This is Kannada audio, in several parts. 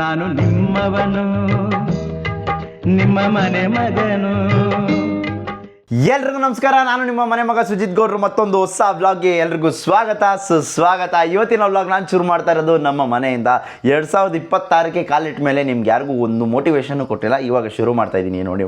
ನಾನು ನಿಮ್ಮವನು, ನಿಮ್ಮ ಮನೆ ಮಗನು. ಎಲ್ರಿಗೂ ನಮಸ್ಕಾರ. ನಾನು ನಿಮ್ಮ ಮನೆ ಮಗ ಸುಜಿತ್ ಗೌಡ್ರು. ಮತ್ತೊಂದು ಹೊಸ ವ್ಲಾಗ್ಗೆ ಎಲ್ರಿಗೂ ಸ್ವಾಗತ ಸುಸ್ವಾಗತ. ಇವತ್ತಿನ ವ್ಲಾಗ್ ನಾನು ಶುರು ಮಾಡ್ತಾ ಇರೋದು ನಮ್ಮ ಮನೆಯಿಂದ. 2026ಕ್ಕೆ ಕಾಲಿಟ್ಟ ಮೇಲೆ ನಿಮ್ಗೆ ಯಾರಿಗೂ ಒಂದು ಮೋಟಿವೇಶನ್ನು ಕೊಟ್ಟಿಲ್ಲ. ಇವಾಗ ಶುರು ಮಾಡ್ತಾ ಇದ್ದೀನಿ ನೋಡಿ.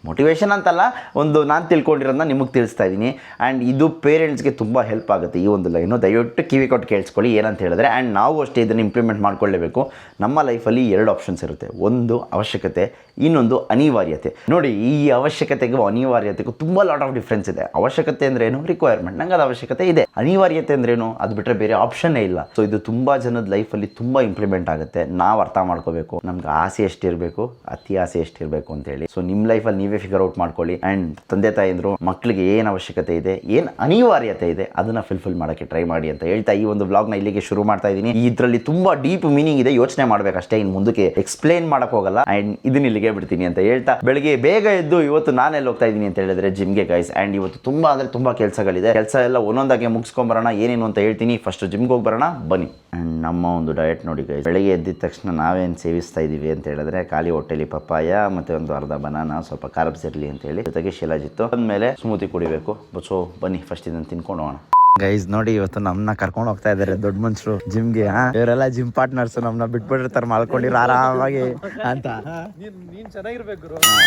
ಮೋಟಿವೇಶನ್ ಅಂತಲ್ಲ, ಒಂದು ನಾನು ತಿಳ್ಕೊಂಡಿರೋದನ್ನ ನಿಮಗೆ ತಿಳಿಸ್ತಾ ಇದ್ದೀನಿ. ಆ್ಯಂಡ್ ಇದು ಪೇರೆಂಟ್ಸ್ಗೆ ತುಂಬ ಹೆಲ್ಪ್ ಆಗುತ್ತೆ ಈ ಒಂದು ಲೈನು. ದಯವಿಟ್ಟು ಕಿವಿ ಕೊಟ್ಟು ಕೇಳಿಸ್ಕೊಳ್ಳಿ ಏನಂತ ಹೇಳಿದ್ರೆ. ಆ್ಯಂಡ್ ನಾವು ಅಷ್ಟೇ ಇದನ್ನು ಇಂಪ್ಲಿಮೆಂಟ್ ಮಾಡ್ಕೊಳ್ಳೇಬೇಕು. ನಮ್ಮ ಲೈಫಲ್ಲಿ 2 ಆಪ್ಷನ್ಸ್ ಇರುತ್ತೆ. ಒಂದು ಅವಶ್ಯಕತೆ, ಇನ್ನೊಂದು ಅನಿವಾರ್ಯತೆ. ನೋಡಿ, ಈ ಅವಶ್ಯಕತೆಗೂ ಅನಿವಾರ್ಯತೆಗೂ ತುಂಬ ಲಾಟ್ ಆಫ್ ಡಿಫ್ರೆನ್ಸ್ ಇದೆ. ಅವಶ್ಯಕತೆ ಅಂದ್ರೇನು? ರಿಕ್ವೈರ್ಮೆಂಟ್. ನಂಗೆ ಅದು ಅವಶ್ಯಕತೆ ಇದೆ. ಅನಿವಾರ್ಯತೆ ಅಂದ್ರೇನು? ಅದು ಬಿಟ್ಟರೆ ಬೇರೆ ಆಪ್ಷನ್ನೇ ಇಲ್ಲ. ಸೊ ಇದು ತುಂಬ ಜನದ ಲೈಫಲ್ಲಿ ತುಂಬ ಇಂಪ್ಲಿಮೆಂಟ್ ಆಗುತ್ತೆ. ನಾವು ಅರ್ಥ ಮಾಡ್ಕೋಬೇಕು ನಮ್ಗೆ ಆಸೆ ಎಷ್ಟಿರಬೇಕು, ಅತಿ ಆಸೆ ಎಷ್ಟಿರಬೇಕು ಅಂತೇಳಿ. ಸೊ ನಿಮ್ಮ ಲೈಫಲ್ಲಿ ನೀವೇ ಫಿಗರ್ ಔಟ್ ಮಾಡ್ಕೊಳ್ಳಿ. ಆ್ಯಂಡ್ ತಂದೆ ತಾಯಿದ್ರು ಮಕ್ಕಳಿಗೆ ಏನು ಅವಶ್ಯಕತೆ ಇದೆ, ಏನು ಅನಿವಾರ್ಯತೆ ಇದೆ, ಅದನ್ನು ಫುಲ್ಫಿಲ್ ಮಾಡೋಕ್ಕೆ ಟ್ರೈ ಮಾಡಿ ಅಂತ ಹೇಳ್ತಾ ಈ ಒಂದು ವ್ಲಾಗ್ನ ಇಲ್ಲಿಗೆ ಶುರು ಮಾಡ್ತಾ ಇದ್ದೀನಿ. ಇದರಲ್ಲಿ ತುಂಬ ಡೀಪ್ ಮೀನಿಂಗ್ ಇದೆ, ಯೋಚನೆ ಮಾಡಬೇಕಷ್ಟೇ. ಇನ್ನು ಮುಂದಕ್ಕೆ ಎಕ್ಸ್ಪ್ಲೇನ್ ಮಾಡೋಕೆ ಹೋಗಲ್ಲ. ಆ್ಯಂಡ್ ಇದನ್ನ ಇಲ್ಲಿಗೆ ಬಿಡ್ತೀನಿ ಅಂತ ಹೇಳ್ತಾ ಬೆಳಗ್ಗೆ ಬೇಗ ಎದ್ದು ಇವತ್ತು ನಾನೆಲ್ಲಿ ಹೋಗ್ತಾ ಇದ್ದೀನಿ ಅಂತ ಹೇಳಿದ್ರೆ ಜಿಮ್ಗೆ ಗೈಸ್. ಆ್ಯಂಡ್ ಇವತ್ತು ತುಂಬ ಅಂದರೆ ತುಂಬ ಕೆಲಸಗಳಿದೆ. ಕೆಲಸ ಎಲ್ಲ ಒಂದೊಂದಾಗಿ ಮುಗಿಸ್ಕೊಂಬರೋಣ. ಏನೇನು ಅಂತ ಹೇಳ್ತೀನಿ. ಫಸ್ಟ್ ಜಿಮ್ಗೆ ಹೋಗಿ ಬರೋಣ ಬನ್ನಿ. ಆ್ಯಂಡ್ ನಮ್ಮ ಒಂದು ಡಯಟ್ ನೋಡಿ ಗೈಸ್. ಬೆಳಗ್ಗೆ ಎದ್ದಿದ ತಕ್ಷಣ ನಾವೇನು ಸೇವಿಸ್ತಾ ಇದ್ದೀವಿ ಅಂತ ಹೇಳಿದ್ರೆ, ಖಾಲಿ ಹೊಟ್ಟೆಲಿ ಪಪ್ಪಾಯ ಮತ್ತು ಒಂದು ಅರ್ಧ ಬನಾನಾ, ಸ್ವಲ್ಪ ಕಾರ್ಬ್ಸ್ ಇರಲಿ ಅಂತ ಹೇಳಿ, ಜೊತೆಗೆ ಶಿಲಾಜಿತ್ತು. ಅಂದಮೇಲೆ ಸ್ಮೂತಿ ಕುಡಿಬೇಕು. ಸೊ ಬನ್ನಿ ಫಸ್ಟ್ ಇದನ್ನು ತಿನ್ಕೊಂಡು ಹೋಗೋಣ ಗೈಸ್. ನೋಡಿ, ಇವತ್ತು ನಮ್ಮನ್ನ ಕರ್ಕೊಂಡು ಹೋಗ್ತಾ ಇದ್ದಾರೆ ದೊಡ್ಡ ಮನುಷ್ಯರು ಜಿಮ್ಗೆ. ಇವರೆಲ್ಲ ಜಿಮ್ ಪಾರ್ಟ್ನರ್ಸ್. ನಮ್ಮನ್ನ ಬಿಟ್ಬಿಟ್ಟಿರ್ತಾರೆ ಮಾಲ್ಕೊಂಡಿರೋ ಆರಾಮಾಗಿ ಅಂತ.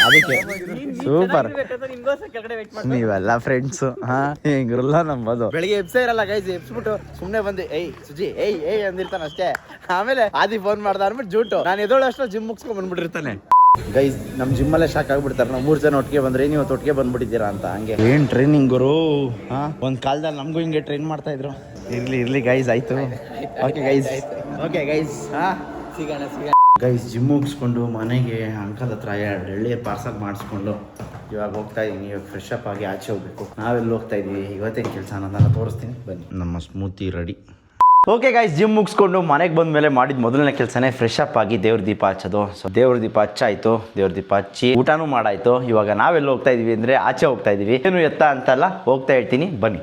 ಅದಕ್ಕೆ ಸೂಪರ್, ನೀವೆಲ್ಲ ಫ್ರೆಂಡ್ಸ್. ಹಿಂಗಿರಲ್ಲ ನಮ್ಮದು. ಬೆಳಿಗ್ಗೆ ಎಬ್ಸೇ ಇರಲ್ಲ ಗೈಸ್. ಎಬ್ಸ್ಬಿಟ್ಟು ಸುಮ್ಮನೆ ಬಂದು ಏಯ್ ಸುಜಿ ಏಯ್ ಅಂದಿರ್ತಾನೆ ಅಷ್ಟೇ. ಆಮೇಲೆ ಆದಿ ಫೋನ್ ಮಾಡ್ದ ಅಂದ್ಬಿಟ್ಟು ಜೂಟು ನಾನು ಎದೋಳು ಅಷ್ಟು ಜಿಮ್ ಮುಗಿಸ್ಕೊಂಡ್ ಬಂದ್ಬಿಟ್ಟಿರ್ತಾನೆ ಗೈಸ್. ನಮ್ಮ ಜಿಮ್ಮಲ್ಲೇ ಶಾಕ್ ಆಗ್ಬಿಡ್ತಾರೆ. ನಾವು 3 ಜನ ಒಟ್ಟಿಗೆ ಬಂದ್ರೆ ನೀವು ಒಟ್ಟಿಗೆ ಬಂದ್ಬಿಟ್ಟಿದ್ದೀರಾ ಅಂತ. ಹಂಗೆ ಏನ್ ಟ್ರೈನಿಂಗ್ ಗುರು. ಒಂದು ಕಾಲದಲ್ಲಿ ನಮಗೂ ಹಿಂಗೆ ಟ್ರೈನ್ ಮಾಡ್ತಾ ಇದ್ರು. ಇರ್ಲಿ ಗೈಸ್, ಆಯ್ತು. ಓಕೆ ಗೈಸ್ ಸಿಗೋಣ. ಗೈಸ್ ಜಿಮ್ ಮುಗಿಸ್ಕೊಂಡು ಮನೆಗೆ ಅಂಕಲ್ ಹತ್ರ 2 ಎಳ್ನೀರು ಪಾರ್ಸಲ್ ಮಾಡಿಸ್ಕೊಂಡು ಇವಾಗ ಹೋಗ್ತಾ ಇದ್ದೀನಿ. ಇವಾಗ ಫ್ರೆಶ್ ಅಪ್ ಆಗಿ ಆಚೆ ಹೋಗ್ಬೇಕು. ನಾವೆಲ್ಲಿ ಹೋಗ್ತಾ ಇದೀವಿ, ಇವತ್ತೇನು ಕೆಲಸ ಅನ್ನೋದನ್ನ ತೋರಿಸ್ತೀನಿ ಬನ್ನಿ. ನಮ್ಮ smoothie ready. Okay guys, gym ಮುಗಿಸ್ಕೊಂಡು ಮನೆಗೆ ಬಂದ ಮೇಲೆ ಮಾಡಿದ ಮೊದಲನೇ ಕೆಲಸನೇ ಫ್ರೆಶ್ ಅಪ್ ಆಗಿ ದೇವ್ರ ದೀಪ ಹಚ್ಚೋದು. ಸೊ ದೇವ್ರ ದೀಪ ಹಚ್ಚಾಯಿತು. ದೇವ್ರ ದೀಪ ಹಚ್ಚಿ ಊಟನೂ ಮಾಡಾಯಿತು. ಇವಾಗ ನಾವೆಲ್ಲ ಹೋಗ್ತಾ ಇದೀವಿ ಅಂದರೆ ಆಚೆ ಹೋಗ್ತಾ ಇದೀವಿ. ಏನು ಎತ್ತ ಅಂತಲ್ಲ, ಹೋಗ್ತಾ ಹೇಳ್ತೀನಿ ಬನ್ನಿ.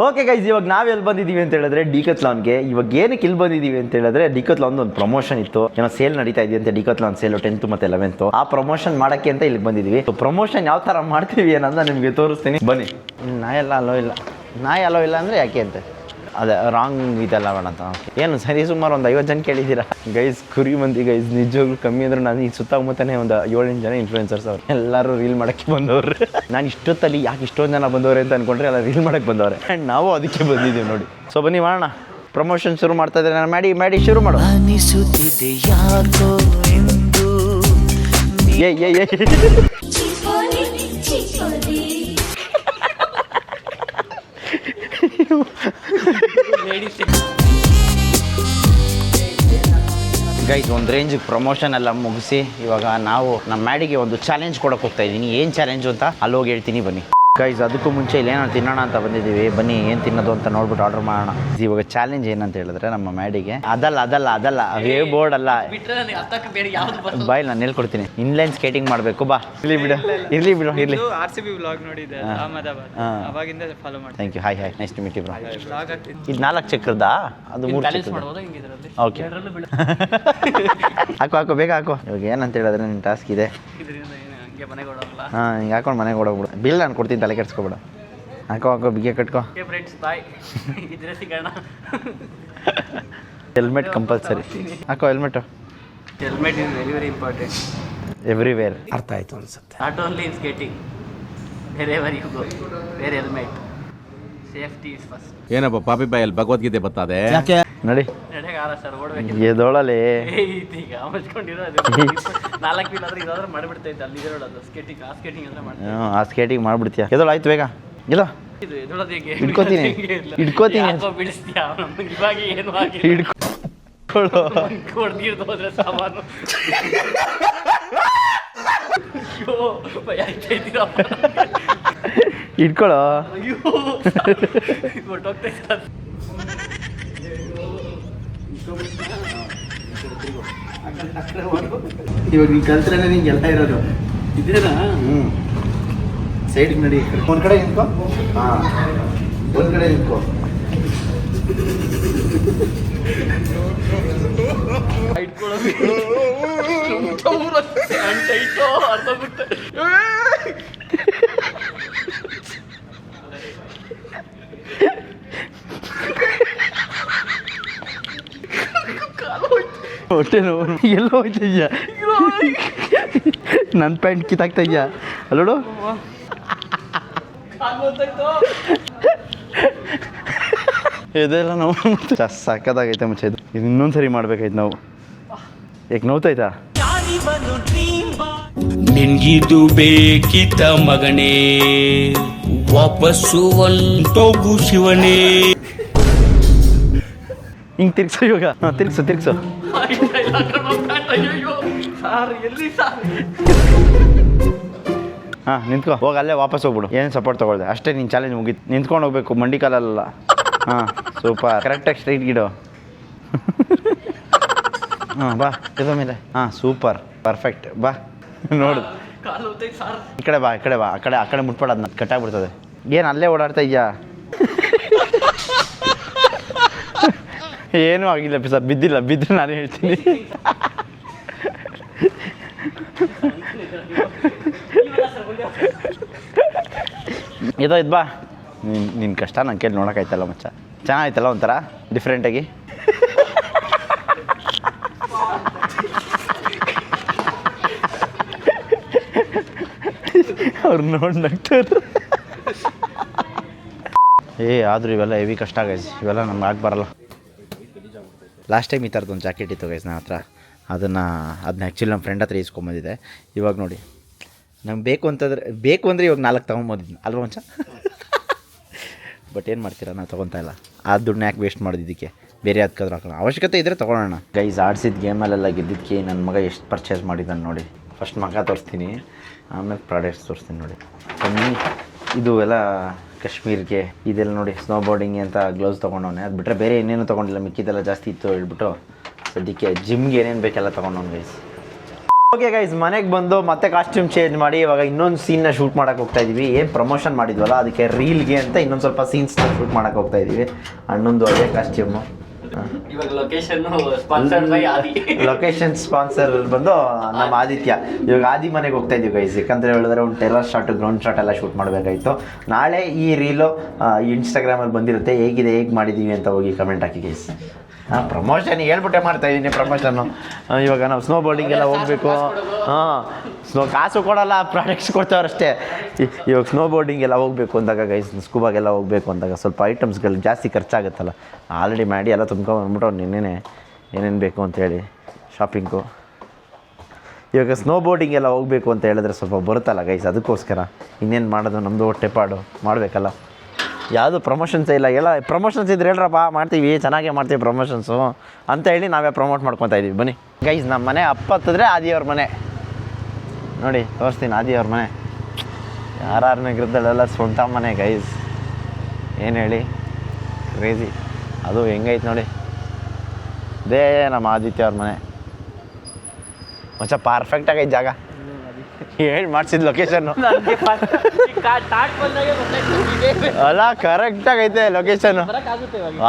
ಓಕೆ ಗೈಸ್, ಇವಾಗ ನಾವೆಲ್ಲಿ ಬಂದಿದ್ದೀವಿ ಅಂತ ಹೇಳಿದ್ರೆ ಡಿಕತ್ಲಾನ್ಗೆ. ಇವಾಗ ಏನಕ್ಕೆ ಇಲ್ಲಿ ಬಂದಿದ್ದೀವಿ ಅಂತ ಹೇಳಿದ್ರೆ, ಡಿಕತ್ಲಾನ್ ಒಂದು ಪ್ರಮೋಷನ್ ಇತ್ತು. ಏನೋ ಸೇಲ್ ನಡೀತಾ ಇದೆ ಅಂತ. ಡಿಕತ್ಲಾನ್ ಸೇಲ್ 10th ಮತ್ತು 11th ಆ ಪ್ರಮೋಷನ್ ಮಾಡೋಕ್ಕೆ ಅಂತ ಇಲ್ಲಿಗೆ ಬಂದಿದ್ದೀವಿ. ಸೊ ಪ್ರಮೋಷನ್ ಯಾವ ಥರ ಮಾಡ್ತೀವಿ ಅನ್ನೋದನ್ನ ನಿಮಗೆ ತೋರಿಸ್ತೀನಿ ಬನ್ನಿ. ನಾಯೆಲ್ಲ ಅಲೋ ಇಲ್ಲ ಅಂದರೆ ಯಾಕೆ ಅಂತ ಅದೇ ರಾಂಗ್ ಇದೆಲ್ಲ ಬೇಡ ಅಂತ. ಏನು ಸರಿ, ಸುಮಾರು ಒಂದು 50 ಜನ ಕೇಳಿದ್ದೀರಾ ಗೈಸ್. ಕುರಿ ಮಂದಿ ಗೈಸ್, ನಿಜವಾಗ್ಲೂ ಕಮ್ಮಿ ಅಂದ್ರೆ ನಾನು ಈ ಸುತ್ತಮುತ್ತನೇ ಒಂದು 7-8 ಜನ ಇನ್ಫ್ಲುಯೆನ್ಸರ್ಸ್ ಅವ್ರು. ಎಲ್ಲರೂ ರೀಲ್ ಮಾಡೋಕ್ಕೆ ಬಂದವ್ರು. ನಾನು ಇಷ್ಟೊತ್ತಲ್ಲಿ ಯಾಕೆ ಇಷ್ಟೊಂದು ಜನ ಬಂದವ್ರೆ ಅಂತ ಅಂದ್ಕೊಂಡ್ರೆ, ಎಲ್ಲ ರೀಲ್ ಮಾಡೋಕ್ಕೆ ಬಂದವ್ರೆ. ಆ್ಯಂಡ್ ನಾವು ಅದಕ್ಕೆ ಬಂದಿದ್ದೀವಿ ನೋಡಿ. ಸೊ ಬನ್ನಿ ಮಾಡೋಣ. ಪ್ರಮೋಷನ್ ಶುರು ಮಾಡ್ತಾ ಇದ್ದಾರೆ. ನಾನು ಮಾಡಿ ಶುರು ಮಾಡು. ಗೈಸ್, ಒಂದು ರೇಂಜಿಗೆ ಪ್ರಮೋಷನ್ ಎಲ್ಲ ಮುಗಿಸಿ ಇವಾಗ ನಾವು ನಮ್ಮ ಮ್ಯಾಡಿಗೆ ಒಂದು ಚಾಲೆಂಜ್ ಕೊಡೋಕೆ ಹೋಗ್ತಾ ಇದ್ದೀನಿ. ಏನು ಚಾಲೆಂಜು ಅಂತ ಅಲ್ಲಿ ಹೋಗಿ ಹೇಳ್ತೀನಿ ಬನ್ನಿ. ಗೈಸ್, ಅದಕ್ಕೂ ಮುಂಚೆ ಇಲ್ಲಿ ಏನೋ ತಿನ್ನೋಣ ಅಂತ ಬಂದಿದ್ದೀವಿ. ಬನ್ನಿ ಏನು ತಿನ್ನೋದು ಅಂತ ನೋಡ್ಬಿಟ್ಟು ಆರ್ಡರ್ ಮಾಡೋಣ. ಇವಾಗ ಚಾಲೆಂಜ್ ಏನಂತ ಹೇಳಿದ್ರೆ, ನಮ್ಮ ಮ್ಯಾಡಿಗೆ ಅದಲ್ಲ ವೇವ್ ಬೋರ್ಡ್ ಅಲ್ಲ, ಬಾಯ್ ನಾನು ಹೇಳ್ಕೊಡ್ತೀನಿ. ಇನ್ಲೈನ್ ಸ್ಕೇಟಿಂಗ್ ಮಾಡಬೇಕು. ಬಾ ಇರ್ಲಿ ಬಿಡು. RCB ವ್ಲಾಗ್ ನೋಡಿದ್ದೆ ಅಹಮದಾಬಾದ್, ಅವಾಗಿಂದ ಫಾಲೋ ಮಾಡ್ತೀನಿ. Thank you. Hi nice to meet you bro. ಇದು 4 ಚಕ್ರದಾ? ಅದು 3 ಚಕ್ರದ. ಓಕೆ ಹಾಕು ಬೇಗ ಹಾಕು. ಇವಾಗ ಏನಂತ ಹೇಳಿದ್ರೆ, ನಿನ್ನ ಟಾಸ್ಕ್ ಇದೆ. ಹಿಂಗೆ ಹಾಕೊಂಡು ಮನೆಗೆ ಓಡೋಗ್ಬಿಡು. ಬಿಲ್ ನಾನು ಕೊಡ್ತೀನಿ, ತಲೆ ಕೆಡ್ಸ್ಕೊಬೇಡ. ಹಾಕೋ ಬಿಗೆ ಕಟ್ಕೋ. ಹೆಲ್ಮೆಟ್ ಕಂಪಲ್ಸರಿ ಹಾಕೋ. Helmet is very important everywhere. ಅರ್ಥ ಆಯ್ತು ಅನ್ಸುತ್ತೆ. Not only in skating, where you go, wear helmet, safety is first. ಏನಪ್ಪ ಪಾಪಿ ಬಾಯಲ್ಲಿ ಭಗವದ್ಗೀತೆ ಬರ್ತದೆ. ನಡಿ ಸರ್, ಓಡಬೇಕು. ಎದೋಳಲೆ ಈಗ ಮುಚ್ಕೊಂಡಿರೋ 4 ವೀಲ್ ಆದ್ರೆ ಇದಾದ್ರೆ ಮಾಡಿಬಿಡ್ತಾ ಇದ್ದೆ. ಅಲ್ಲಿ ಇರೋದು ಸ್ಕೇಟಿಂಗ್ ಅಂದ್ರೆ ಮಾಡ್ತೀನಿ. ಆ ಸ್ಕೇಟಿಂಗ್ ಮಾಡ್ಬಿಡ್ತೀಯ. ಎದೋಳು ಆಯ್ತು ಬೇಗ. ಇಲ್ಲ ಇಟ್ಕೋತೀನಿ. ಬಿಡಿಸ್ತೀಯ ಇವಾಗ ಏನು ಆಗಿ ನೀರು ಹೋದ್ರೆ ಸಾಮಾನು ಇಟ್ಕೊಳ್ಳೋ. ಹೊಟ್ಟೋಗ್ತಾ ಇದ್ದಾರೆ. ಇವಾಗ ನೀನು ಕಲ್ತ್ರೆ ನಿಂಗೆ ಎಲ್ಲ ಇರೋದು ಇದೇನಾ? ಸೈಡ್ಗೆ ನಡಿ. ಒಂದು ಕಡೆ ನಿಂತ್ಕೋ. ಒಂದು ಕಡೆ ನಿಂತ್ಕೋ. ಹೊಟ್ಟೆ ನೋವು ಎಲ್ಲೋ ಹೋಯ್ತಿದ್ಯಾ ನನ್ನ ಪ್ಯಾಂಟ್ ಕಿತ್ತಾಕ್ತಾ ಇದೆಯಾ ಅಲ್ಲೋಡು ಇದೆಲ್ಲ ನೋವು ಸಕ್ಕತ್ತಾಗೈತೆ ಮುಂಚೆ ಇದು ಇನ್ನೊಂದು ಸರಿ ಮಾಡ್ಬೇಕಾಯ್ತು ನಾವು ಯಾಕೆ ನೋವ್ತಾಯ್ತಾ ನಿನ್ಗಿದು ಬೇಕಿತ್ತ ಮಗನೇ ವಾಪಸ್ಸು ಶಿವನೇ ಹಿಂಗೆ ತಿರ್ಗ್ಸು ಇವಾಗ ಹಾಂ ತಿರ್ಗ್ಸು ಸರ್ ಎಲ್ಲಿ ಸರ್ ಹಾಂ ನಿಂತ್ಕೊ ಹೋಗಿ ಅಲ್ಲೇ ವಾಪಸ್ ಹೋಗ್ಬಿಡು ಏನು ಸಪೋರ್ಟ್ ತೊಗೊಳ್ದೆ ಅಷ್ಟೇ ನಿನ್ನ ಚಾಲೆಂಜ್ ಮುಗೀತು ನಿಂತ್ಕೊಂಡು ಹೋಗ್ಬೇಕು ಮಂಡಿ ಕಾಲಲ್ಲ ಹಾಂ ಸೂಪರ್ ಕರೆಕ್ಟಾಗಿ ಸ್ಟ್ರೈಟ್ ಗಿಡು ಹಾಂ ಬಾ ಇದ್ರ ಮೇಲೆ ಹಾಂ ಸೂಪರ್ ಪರ್ಫೆಕ್ಟ್ ಬಾ ನೋಡು ಕಾಲು ಹೋಗ್ತೈತೆ ಸರ್ ಈ ಕಡೆ ಬಾ ಆ ಕಡೆ ಮುಟ್ಬೇಡ ಅದನ್ನ ಕಟ್ಟಾಗ್ಬಿಡ್ತದೆ ಏನು ಅಲ್ಲೇ ಓಡಾಡ್ತಾ ಇದೆಯಾ ಏನೂ ಆಗಿಲ್ಲ ಸರ್ ಬಿದ್ದರೆ ನಾನು ಹೇಳ್ತೀನಿ ಇದು ಬಾ ನಿನ್ನ ಕಷ್ಟ ನನ್ನ ಕೇಳಿ ನೋಡೋಕ್ಕಾಯ್ತಲ್ಲ ಮಚ್ಚ ಚೆನ್ನಾಗಿತ್ತಲ್ಲ ಒಂಥರ ಡಿಫ್ರೆಂಟಾಗಿ ಅವ್ರು ನೋಡಿ ನಗ್ತಾರೆ ಆದರೂ ಇವೆಲ್ಲ ಹೆವಿ ಕಷ್ಟ ಗೈಸ್ ಇವೆಲ್ಲ ನಮ್ಗೆ ಬರಲ್ಲ ಲಾಸ್ಟ್ ಟೈಮ್ ಈ ಥರದ್ದು ಒಂದು ಜಾಕೆಟ್ ಇತ್ತು ಗೈಸ್ ನನ್ನ ಹತ್ರ ಅದನ್ನ ಆ್ಯಕ್ಚುಲಿ ನಮ್ಮ ಫ್ರೆಂಡ್ ಹತ್ರ ಇಸ್ಕೊಂಬಂದಿದ್ದೆ ಇವಾಗ ನೋಡಿ ನಮ್ಗೆ ಬೇಕು ಅಂದರೆ ಇವಾಗ 4 ತೊಗೊಂಬಂದಿದ್ದೀನಿ ಅಲ್ವಾ ಮಂಚ ಬಟ್ ಏನು ಮಾಡ್ತೀರಾ ನಾವು ತೊಗೊತಾ ಇಲ್ಲ ಆ ದುಡ್ಡನ್ನ ಯಾಕೆ ವೇಸ್ಟ್ ಮಾಡೋದಿದ್ದಕ್ಕೆ ಬೇರೆ ಯಾವ್ದಕ್ಕಾದ್ರೂ ಹಾಕೋಣ ಅವಶ್ಯಕತೆ ಇದ್ದರೆ ತೊಗೊಳೋಣ ಗೈಸ್ ಆಡಿಸಿದ ಗೇಮಲ್ಲೆಲ್ಲ ಗೆದ್ದಿದ್ದಕ್ಕೆ ನನ್ನ ಮಗ ಎಷ್ಟು ಪರ್ಚೇಸ್ ಮಾಡಿದ್ದಾನೆ ನೋಡಿ ಫಸ್ಟ್ ಮಗ ತೋರಿಸ್ತೀನಿ ಆಮೇಲೆ ಪ್ರಾಡಕ್ಟ್ಸ್ ತೋರಿಸ್ತೀನಿ ನೋಡಿ ಇದು ಎಲ್ಲ ಕಾಶ್ಮೀರ್ಗೆ ಇದೆಲ್ಲ ನೋಡಿ ಸ್ನೋ ಬೋರ್ಡಿಂಗ್ ಅಂತ ಗ್ಲೌಸ್ ತೊಗೊಂಡವನೆ ಅದು ಬಿಟ್ಟರೆ ಬೇರೆ ಏನೇನು ತೊಗೊಂಡಿಲ್ಲ ಮಿಕ್ಕಿದೆಲ್ಲ ಜಾಸ್ತಿ ಇತ್ತು ಹೇಳ್ಬಿಟ್ಟು ಸದ್ಯಕ್ಕೆ ಜಿಮ್ಗೆ ಏನೇನು ಬೇಕೆಲ್ಲ ತೊಗೊಂಡವನು ಗೈಸ್ ಓಕೆ ಗೈಸ್ ಮನೆಗೆ ಬಂದು ಮತ್ತೆ ಕಾಸ್ಟ್ಯೂಮ್ ಚೇಂಜ್ ಮಾಡಿ ಇವಾಗ ಇನ್ನೊಂದು ಸೀನ್ನ ಶೂಟ್ ಮಾಡೋಕ್ಕೆ ಹೋಗ್ತಾ ಇದ್ದೀವಿ ಏನು ಪ್ರಮೋಷನ್ ಮಾಡಿದ್ವಲ್ಲ ಅದಕ್ಕೆ ರೀಲ್ಗೆ ಅಂತ ಇನ್ನೊಂದು ಸ್ವಲ್ಪ ಸೀನ್ಸ್ನ ಶೂಟ್ ಮಾಡೋಕ್ಕೆ ಹೋಗ್ತಾ ಇದ್ದೀವಿ ಅಣ್ಣೊಂದು ಅದೇ ಕಾಸ್ಟ್ಯೂಮು ಇವಾಗ ಲೊಕೇಶನ್ ಸ್ಪಾನ್ಸರ್ ಬಂದು ನಮ್ಮ ಆದಿತ್ಯ ಇವಾಗ ಆದಿ ಮನೆಗೆ ಹೋಗ್ತಾ ಇದ್ದೀವಿ ಗೈಸ್ ಯಾಕಂದರೆ ಹೇಳಿದ್ರೆ ಒಂದು ಟೆರರ್ ಶಾಟ್ ಗ್ರೌಂಡ್ ಶಾಟ್ ಎಲ್ಲ ಶೂಟ್ ಮಾಡಬೇಕಾಯಿತು ನಾಳೆ ಈ ರೀಲು ಇನ್ಸ್ಟಾಗ್ರಾಮಲ್ಲಿ ಬಂದಿರುತ್ತೆ ಹೇಗೆ ಮಾಡಿದ್ದೀವಿ ಅಂತ ಹೋಗಿ ಕಮೆಂಟ್ ಹಾಕಿ ಗೈಸ್ ಹಾಂ ಪ್ರಮೋಷನ್ ಹೇಳ್ಬಿಟ್ಟೆ ಮಾಡ್ತಾಯಿದ್ದೀನಿ ಪ್ರಮೋಷನ್ನು ಇವಾಗ ನಾವು ಸ್ನೋ ಬೋರ್ಡಿಂಗೆಲ್ಲ ಹೋಗಬೇಕು ಕಾಸು ಕೊಡೋಲ್ಲ ಪ್ರಾಡಕ್ಟ್ಸ್ ಕೊಡ್ತಾವ್ರಷ್ಟೇ ಇವಾಗ ಸ್ನೋ ಬೋರ್ಡಿಂಗೆಲ್ಲ ಹೋಗಬೇಕು ಅಂದಾಗ ಗೈಸ್ ಸ್ಕೂಬಾಗೆಲ್ಲ ಹೋಗಬೇಕು ಅಂದಾಗ ಸ್ವಲ್ಪ ಐಟಮ್ಸ್ಗಳು ಜಾಸ್ತಿ ಖರ್ಚಾಗುತ್ತಲ್ಲ ಆಲ್ರೆಡಿ ಮಾಡಿ ಎಲ್ಲ ತುಂಬ್ಕೊಂಡ್ಬಂದ್ಬಿಟ್ಟು ನಿನ್ನೆ ಏನೇನು ಬೇಕು ಅಂತೇಳಿ ಶಾಪಿಂಗು ಇವಾಗ ಸ್ನೋ ಬೋರ್ಡಿಂಗೆಲ್ಲ ಹೋಗಬೇಕು ಅಂತ ಹೇಳಿದ್ರೆ ಸ್ವಲ್ಪ ಬರುತ್ತಲ್ಲ ಗೈಸ್ ಅದಕ್ಕೋಸ್ಕರ ಇನ್ನೇನು ಮಾಡೋದು ನಮ್ಮದು ಹೊಟ್ಟೆಪಾಡು ಮಾಡಬೇಕಲ್ಲ ಯಾವುದು ಪ್ರಮೋಷನ್ಸೇ ಇಲ್ಲ ಎಲ್ಲ ಪ್ರಮೋಷನ್ಸ್ ಇದ್ರೆ ಹೇಳ್ರಪ್ಪ ಮಾಡ್ತೀವಿ ಚೆನ್ನಾಗೇ ಮಾಡ್ತೀವಿ ಪ್ರಮೋಷನ್ಸು ಅಂತ ಹೇಳಿ ನಾವೇ ಪ್ರಮೋಟ್ ಮಾಡ್ಕೊತಾ ಇದ್ದೀವಿ ಬನ್ನಿ ಗೈಸ್ ನಮ್ಮ ಮನೆ ಹತ್ತಿದ್ರೆ ಆದಿಯವ್ರ ಮನೆ ನೋಡಿ ತೋರಿಸ್ತೀನಿ ಆದಿಯವ್ರ ಮನೆ ಯಾರು ನಗರದಲ್ಲೆಲ್ಲ ಸ್ವಂತ ಮನೆ ಗೈಸ್ ಏನು ಹೇಳಿ ಕ್ರೇಜಿ ಅದು ಹೆಂಗೈತೆ ನೋಡಿ ಇದೇ ನಮ್ಮ ಆದಿತ್ಯ ಅವ್ರ ಮನೆ ಮಚ್ಚ ಪರ್ಫೆಕ್ಟಾಗೈತೆ ಜಾಗ ಹೇಳಿ ಮಾಡಿಸಿದ ಲೊಕೇಶನ್ನು ಅಲ್ಲ ಕರೆಕ್ಟಾಗೈತೆ ಲೊಕೇಶನ್ನು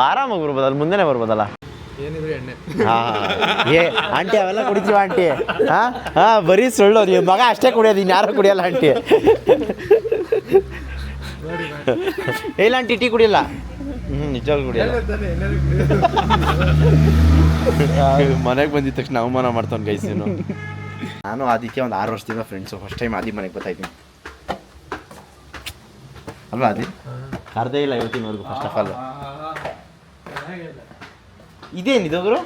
ಆರಾಮಾಗಿ ಬರ್ಬೋದು ಅಲ್ಲಿ ಮುಂದೆನೇ ಬರ್ಬೋದಲ್ಲ ಹಾಂ ಆಂಟಿ ಅವೆಲ್ಲ ಕುಡಿತೀವ ಆಂಟಿ ಹಾಂ ಬರೀ ಸುಳ್ಳು ನೀವು ಮಗ ಅಷ್ಟೇ ಕುಡಿಯೋದು ಇನ್ಯಾರು ಕುಡಿಯಲ್ಲ ಆಂಟಿ ಇಲ್ಲ ಆಂಟಿ ಟೀ ಕುಡಿಯಲ್ಲ ನಿಜವಾಗ್ಲೂ ಕುಡಿಯಲ್ಲ ಮನೆಗೆ ಬಂದಿದ ತಕ್ಷಣ ಅವಮಾನ ಮಾಡ್ತಾನೆ ಗೈಸೇನು ನಾನು ಆದಿತ್ಯ ಒಂದು 6 ವರ್ಷದಿಂದ ಫ್ರೆಂಡ್ಸು ಫಸ್ಟ್ ಟೈಮ್ ಆದಿ ಮನೆಗೆ ಬರ್ತಾಯಿದ್ದೀನಿ ಅಲ್ವಾ ಆದಿ ಅರ್ಧೇ ಇಲ್ಲ ಇವತ್ತಿನವರೆಗೂ ಫಸ್ಟ್ ಆಫ್ ಆಲ್ ಇದೇನಿದೋಗ್ರು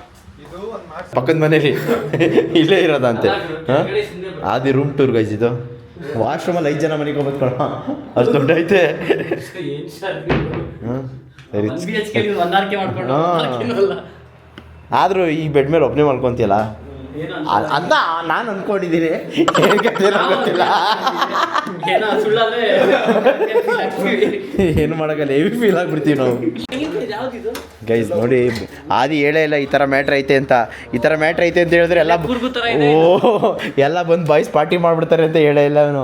ಪಕ್ಕದ ಮನೇಲಿ ಇಲ್ಲೇ ಇರೋದಂತೆ ಹಾಂ ಆದಿ ರೂಮ್ ಟೂರ್ ಗೈಸ್ ಇದು ವಾಶ್ರೂಮಲ್ಲಿ 5 ಜನ ಮನೆಗೆ ಹೋಗ್ಬೇಕು ಕಣ ಅಷ್ಟು ದೊಡ್ಡ ಐತೆ ಆದರೂ ಈ ಬೆಡ್ ಮೇಲೆ ಒಬ್ಬನೇ ಮಾಡ್ಕೊತೀಯಲ್ಲ ಅಂತ ನಾನು ಅಂದ್ಕೊಂಡಿದ್ದೀನಿ ಗೊತ್ತಿಲ್ಲ ಏನು ಮಾಡೋಕ್ಕಲ್ಲ ಹೆವಿ ಫೀಲ್ ಆಗಿಬಿಡ್ತೀವಿ ನಾವು ಗೈಸ್ ನೋಡಿ ಆದಿ ಹೇಳೇ ಇಲ್ಲ ಈ ಥರ ಮ್ಯಾಟ್ರ್ ಐತೆ ಅಂತ ಹೇಳಿದ್ರೆ ಎಲ್ಲ ಓ ಎಲ್ಲ ಬಂದು ಬಾಯ್ಸ್ ಪಾರ್ಟಿ ಮಾಡಿಬಿಡ್ತಾರೆ ಅಂತ ಹೇಳೇ ಇಲ್ಲ ಅವನು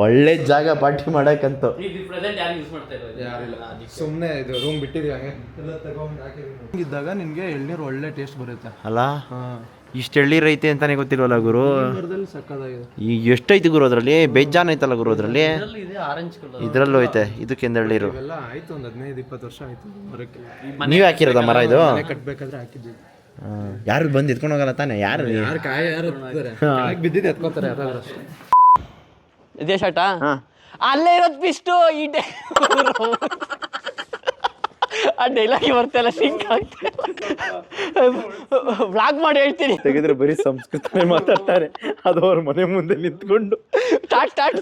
ಒಳ್ಳೆ ಜಾಗ ಪಾರ್ಟಿ ಮಾಡಕ್ಕಂತೂ. ಇದು ಪ್ರೆಸೆಂಟ್ ಯಾರು ಯೂಸ್ ಮಾಡ್ತಾ ಇರೋದು? ಸುಮ್ಮನೆ ಇದು ರೂಮ್ ಬಿಟ್ಟಿದ್ದೀವಿ ಹಂಗೆ ಎಲ್ಲ ತಗೊಂಡು ಹಾಕಿದ್ದೀವಿ. ಇದ್ದಾಗ ನಿನಗೆ ಎಳ್ನೀರು ಒಳ್ಳೆ ಟೇಸ್ಟ್ ಬರುತ್ತೆ ಅಲ್ಲ ಇಷ್ಟು ಎಳ್ಳೀರೈತೆ ಅಂತಾನೆ ಗೊತ್ತಿಲ್ವಲ್ಲ ಗುರು. ಸಕ್ಕದಾಗಿದೆ. ಈಗ ಎಷ್ಟೈತಿ ಗುರು ಅದರಲ್ಲಿ? ಬೇಜಾನ್ ಐತಲ್ಲ ಗುರು ಅದರಲ್ಲಿ. ಇದೆ ಆರೆಂಜ್ ಕಲರ್. ಇದರಲ್ಲೂ ಐತೆ. ಇದಕ್ಕಿಂತ ಎಳ್ಳೀರು ಎಲ್ಲ ಆಯ್ತು ಒಂದು 15-20 ವರ್ಷ ಆಯ್ತು ಮರಕ್ಕೆ. ನೀವು ಹಾಕಿರೋದ ಮರ ಇದು? ಕಟ್ಬೇಕಾದ್ರೆ ಹಾಕಿದ್ವಿ. ಯಾರು ಬಂದು ಎತ್ಕೊಂಡು ಹೋಗಲ್ಲ ತಾನೆ? ಯಾರು ಕಾಯಿ ಯಾರು ಬಿದ್ದಿದ್ದು ಎತ್ಕೋತಾರೆ ಯಾರಾದ್ರೂ ಅಷ್ಟೇ. ಇದೇ ಶರ್ಟ ಅಲ್ಲೇ ಇರೋದು ಪಿಸ್ಟು. ಈ ಆ ಡೈಲಾಗ್ ಬರ್ತಲ್ಲ ಸಿಂಕ್ ಆಗ್ತದೆ. ಬ್ಲಾಗ್ ಮಾಡಿ ಹೇಳ್ತೀನಿ. ತೆಗೆದ್ರೆ ಬರೀ ಸಂಸ್ಕೃತ ಮಾತಾಡ್ತಾರೆ. ಅದು ಅವ್ರ ಮನೆ ಮುಂದೆ ನಿಂತ್ಕೊಂಡು ಸ್ಟಾರ್ಟ್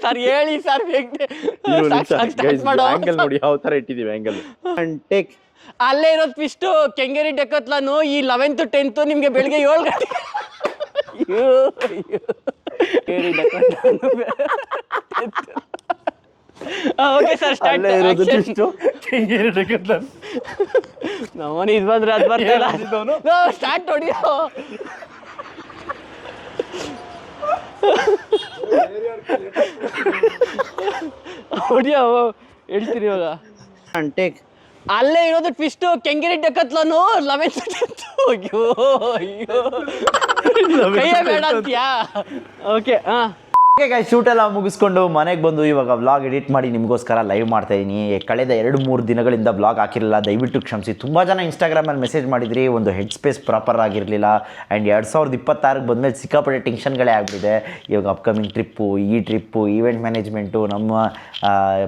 ಸರ್ ಹೇಳಿ ಸರ್ ಆಂಗಲ್ ನೋಡಿ ಯಾವ ತರ ಇಟ್ಟಿದೀವಿ ಆಂಗಲ್. ಟೇಕ್. ಅಲ್ಲೇ ಇರೋದು ಪಿಸ್ಟು ಕೆಂಗೇರಿ ಡೆಕತ್ಲಾನು. ಈ 11th 10th ನಿಮ್ಗೆ ಬೆಳಿಗ್ಗೆ 7 ಗಂಟೆ. Okay sir start. ನಮ್ಮನೆ ಇದು ಬಂದ್ರೆ ಅದು ಬರ್ತಲ್ಲ. ಸ್ಟಾರ್ಟ್ ಹೊಡಿಯೋ. ಹೊಡಿಯೋ ಹೇಳ್ತೀನಿ ಇವಾಗ. ಟೇಕ್. ಅಲ್ಲೇ ಇರೋದು ಟ್ವಿಸ್ಟು ಕೆಂಗೇರಿ ಡೆಕತ್ಲಾನು 11th 10th. ಅಯ್ಯೋ ಕೈಯೇ ಬೇಡ ಅಂತೀಯಾ? ಓಕೆ ಶೂಟ್ ಎಲ್ಲ ಮುಗಿಸ್ಕೊಂಡು ಮನೆಗೆ ಬಂದು ಇವಾಗ ವ್ಲಾಗ್ ಎಡಿಟ್ ಮಾಡಿ ನಿಮಗೋಸ್ಕರ ಲೈವ್ ಮಾಡ್ತಾ ಇದ್ದೀನಿ. ಕಳೆದ 2-3 ದಿನಗಳಿಂದ ವ್ಲಾಗ್ ಹಾಕಿರಲಿಲ್ಲ, ದಯವಿಟ್ಟು ಕ್ಷಮಿಸಿ. ತುಂಬ ಜನ ಇನ್ಸ್ಟಾಗ್ರಾಮಲ್ಲಿ ಮೆಸೇಜ್ ಮಾಡಿದ್ರಿ, ಒಂದು ಹೆಡ್ ಸ್ಪೇಸ್ ಪ್ರಾಪರ್ ಆಗಿರಲಿಲ್ಲ. ಆ್ಯಂಡ್ 2026 ಬಂದಮೇಲೆ ಸಿಕ್ಕಾಪಟ್ಟೆ ಟೆನ್ಷನ್ಗಳೇ ಆಗಿಬಿಟ್ಟಿದೆ. ಇವಾಗ ಅಪ್ಕಮಿಂಗ್ ಟ್ರಿಪ್ಪು, ಈ ಟ್ರಿಪ್ಪು, ಈವೆಂಟ್ ಮ್ಯಾನೇಜ್ಮೆಂಟು, ನಮ್ಮ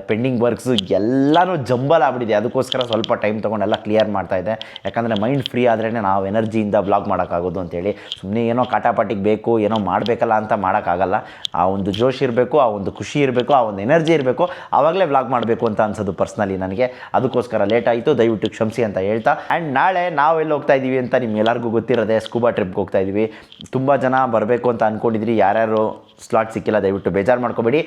ಪೆಂಡಿಂಗ್ ವರ್ಕ್ಸು ಎಲ್ಲನೂ ಜಂಬಲ್ ಆಗ್ಬಿಟ್ಟಿದೆ. ಅದಕ್ಕೋಸ್ಕರ ಸ್ವಲ್ಪ ಟೈಮ್ ತೊಗೊಂಡೆಲ್ಲ ಕ್ಲಿಯರ್ ಮಾಡ್ತಾಯಿದ್ದೆ. ಯಾಕಂದರೆ ಮೈಂಡ್ ಫ್ರೀ ಆದ್ರೇ ನಾವು ಎನರ್ಜಿಯಿಂದ ವ್ಲಾಗ್ ಮಾಡೋಕ್ಕಾಗೋದು ಅಂತೇಳಿ. ಸುಮ್ಮನೆ ಏನೋ ಕಾಟಾಪಾಟಿಗೆ ಬೇಕು, ಏನೋ ಮಾಡಬೇಕಲ್ಲ ಅಂತ ಮಾಡೋಕ್ಕಾಗಲ್ಲ. ಆ ಒಂದು ಜೋಶ್ ಇರಬೇಕು, ಆ ಒಂದು ಖುಷಿ ಇರಬೇಕು, ಆ ಒಂದು ಎನರ್ಜಿ ಇರಬೇಕು, ಆವಾಗಲೇ ವ್ಲಾಗ್ ಮಾಡಬೇಕು ಅಂತ ಅನ್ಸೋದು ಪರ್ಸ್ನಲಿ ನನಗೆ. ಅದಕ್ಕೋಸ್ಕರ ಲೇಟ್ ಆಯಿತು, ದಯವಿಟ್ಟು ಕ್ಷಮಿಸಿ ಅಂತ ಹೇಳ್ತಾ. ಆ್ಯಂಡ್ ನಾಳೆ ನಾವು ಎಲ್ಲಿ ಹೋಗ್ತಾ ಇದ್ದೀವಿ ಅಂತ ನಿಮ್ಗೆಲ್ಲರಿಗೂ ಗೊತ್ತಿರೋದೆ, ಸ್ಕೂಬಾ ಟ್ರಿಪ್ಗೆ ಹೋಗ್ತಾ ಇದ್ದೀವಿ. ತುಂಬ ಜನ ಬರಬೇಕು ಅಂತ ಅಂದ್ಕೊಂಡಿದ್ರಿ, ಯಾರ್ಯಾರು ಸ್ಲಾಟ್ ಸಿಕ್ಕಿಲ್ಲ ದಯವಿಟ್ಟು ಬೇಜಾರು ಮಾಡ್ಕೊಬೇಡಿ.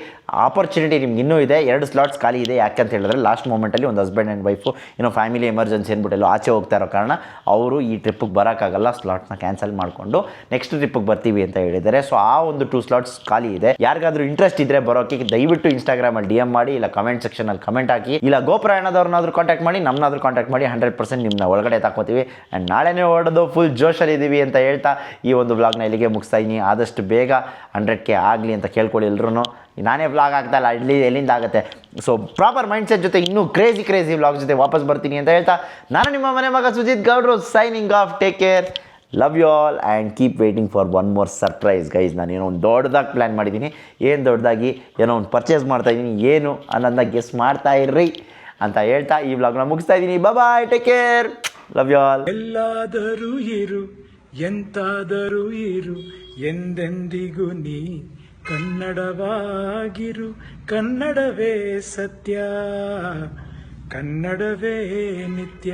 ಆಪರ್ಚುನಿಟಿ ನಿಮ್ಗೆ ಇನ್ನೂ ಇದೆ. 2 ಸ್ಲಾಟ್ಸ್ ಖಾಲಿ ಇದೆ. ಯಾಕಂತ ಹೇಳಿದ್ರೆ ಲಾಸ್ಟ್ ಮೂಮೆಂಟಲ್ಲಿ ಒಂದು ಹಸ್ಬೆಂಡ್ ಆ್ಯಂಡ್ ವೈಫು ಏನೋ ಫ್ಯಾಮಿಲಿ ಎಮರ್ಜೆನ್ಸಿ ಅಂದ್ಬಿಟ್ಟು ಆಚೆ ಹೋಗ್ತಾ ಇರೋ ಕಾರಣ ಅವರು ಈ ಟ್ರಿಪ್ಪಿಗೆ ಬರೋಕ್ಕಾಗಲ್ಲ, ಸ್ಲಾಟ್ನ ಕ್ಯಾನ್ಸಲ್ ಮಾಡಿಕೊಂಡು ನೆಕ್ಸ್ಟ್ ಟ್ರಿಪ್ಪಿಗೆ ಬರ್ತೀವಿ ಅಂತ ಹೇಳಿದ್ದಾರೆ. ಸೊ ಆ ಒಂದು 2 ಸ್ಲಾಟ್ಸ್ ಖಾಲಿ ಇದೆ. ಯಾರಿಗಾದ್ರೂ ಇಂಟ್ರೆಸ್ಟ್ ಇದ್ದರೆ ಬರೋಕ್ಕೆ ದಯವಿಟ್ಟು ಇನ್ಸ್ಟಾಗ್ರಾಮಲ್ಲಿ DM ಮಾಡಿ, ಇಲ್ಲ ಕಮೆಂಟ್ ಸೆಕ್ಷನಲ್ಲಿ ಕಮೆಂಟ್ ಹಾಕಿ, ಇಲ್ಲ ಗೋಪ್ರಯಾಣದವ್ರನ್ನಾದ್ರೂ ಕಾಂಟ್ಯಾಕ್ಟ್ ಮಾಡಿ, ನಮ್ಮನ್ನಾದ್ರೂ ಕಾಂಟ್ಯಾಕ್ಟ್ ಮಾಡಿ. 100% ನಿಮ್ಮನ್ನ ಒಳಗಡೆ ತಾಕೋತೀವಿ. ಆ್ಯಂಡ್ ನಾಳೆನೇ ಹೊರಡೋದು ಫುಲ್ ಜೋಶಲ್ಲಿದ್ದೀವಿ ಅಂತ ಹೇಳ್ತಾ ಈ ಒಂದು ವ್ಲಾಗ್ನ ಇಲ್ಲಿಗೆ ಮುಗಿಸ್ತಾ ಇದ್ದೀನಿ. ಆದಷ್ಟು ಬೇಗ 100K ಆಗಲಿ ಅಂತ ಕೇಳ್ಕೊಳ್ಳಿ ಎಲ್ರೂ. ನಾನೇ ವ್ಲಾಗ್ ಆಗ್ತಾಯಿಲ್ಲ, ಎಲ್ಲಿಂದ ಆಗುತ್ತೆ. ಸೊ ಪ್ರಾಪರ್ ಮೈಂಡ್ಸೆಟ್ ಜೊತೆ ಇನ್ನೂ ಕ್ರೇಜಿ ವ್ಲಾಗ್ ಜೊತೆ ವಾಪಸ್ ಬರ್ತೀನಿ ಅಂತ ಹೇಳ್ತಾ, ನಾನು ನಿಮ್ಮ ಮನೆ ಮಗ ಸುಜಿತ್ ಗೌಡ್ರು signing off. Take care, love you all and keep waiting for one more surprise guys. ನಾನೇನೋ ಒಂದು ದೊಡ್ಡದಾಗಿ ಪ್ಲ್ಯಾನ್ ಮಾಡಿದ್ದೀನಿ. ಏನು ದೊಡ್ಡದಾಗಿ ಏನೋ ಒಂದು ಪರ್ಚೇಸ್ ಮಾಡ್ತಾಯಿದ್ದೀನಿ, ಏನು ಅನ್ನೋದನ್ನ ಗೆಸ್ ಮಾಡ್ತಾ ಇರ್ರಿ ಅಂತ ಹೇಳ್ತಾ ಈ ವ್ಲಾಗ್ನ ಮುಗಿಸ್ತಾ ಇದ್ದೀನಿ. Bye, take care, love you all. ಎಲ್ಲಾದರೂ ಇರು, ಎಂತಾದರೂ ಇರು, ಎಂದೆಂದಿಗೂ ನೀ ಕನ್ನಡವಾಗಿರು. ಕನ್ನಡವೇ ಸತ್ಯ, ಕನ್ನಡವೇ ನಿತ್ಯ.